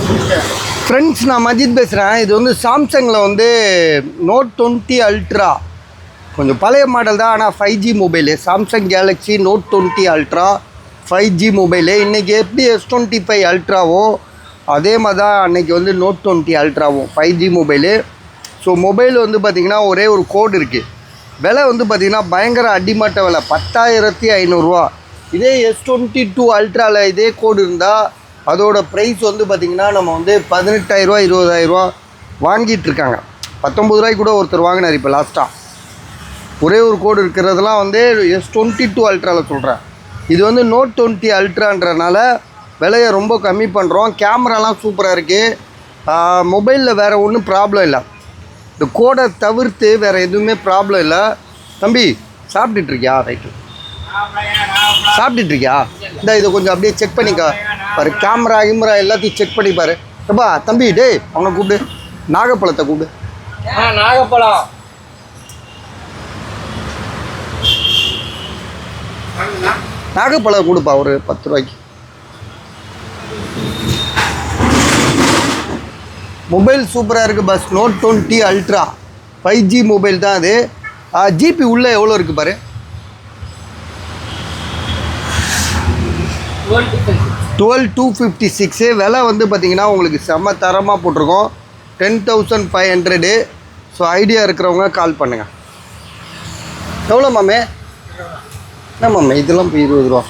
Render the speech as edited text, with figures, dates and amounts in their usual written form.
Friends, நான் மஜித் பேசுகிறேன். இது வந்து சாம்சங்கில் வந்து Note 20 Ultra கொஞ்சம் பழைய மாடல் தான். ஆனால் 5G mobile. Samsung Galaxy Note 20 Ultra 5G mobile. இன்றைக்கி எப்படி S25 Ultraவோ அதே மாதிரி தான் அன்றைக்கி வந்து Note 20 Ultraவும் 5G mobile. So mobile வந்து பார்த்திங்கன்னா ஒரே ஒரு கோடு இருக்குது. விலை வந்து பார்த்திங்கன்னா பயங்கர அடிமட்ட விலை, 10,500 இதே S22 Ultraவில் இதே கோடு இருந்தால் அதோட ப்ரைஸ் வந்து பார்த்திங்கன்னா நம்ம வந்து 18,000 20,000 வாங்கிட்டுருக்காங்க. 19 கூட ஒருத்தர் வாங்கினார் இப்போ லாஸ்ட்டாக. ஒரே ஒரு கோடு இருக்கிறதெல்லாம் வந்து S22 Ultraவில் சொல்கிறேன். இது வந்து Note 20 Ultraன்றனால விலையை ரொம்ப கம்மி பண்ணுறோம். கேமராலாம் சூப்பராக இருக்குது. மொபைலில் வேறு ஒன்றும் ப்ராப்ளம் இல்லை. இந்த கோடை தவிர்த்து வேறு எதுவுமே ப்ராப்ளம் இல்லை. தம்பி சாப்பிட்டுட்ருக்கியா? ரைட்டு, சாப்பிட்டுட்ருக்கியா? இந்த இதை கொஞ்சம் அப்படியே செக் பண்ணிக்கா பாரு. கேமரா எல்லாத்தையும் செக் பண்ணி பாரு. அப்பா தம்பி, டே அவனை கூப்பிடு, நாகப்பழத்தை கூப்பிடு. நாகப்பழம் நாகப்பழம் கொடுப்பா ஒரு 10 ரூபாய்க்கு. மொபைல் சூப்பராக இருக்குது bus. Note 20 Ultra 5G mobile தான் அது. ஜிபி உள்ளே எவ்வளோ இருக்குது பாரு, 12,256. விலை வந்து பார்த்திங்கன்னா உங்களுக்கு செம்ம தரமாக போட்டிருக்கோம், 10,500. ஸோ ஐடியா இருக்கிறவங்க கால் பண்ணுங்கள். எவ்வளோ மாமே? என்ன மாமே இதெல்லாம் இப்போ 20 ரூபா.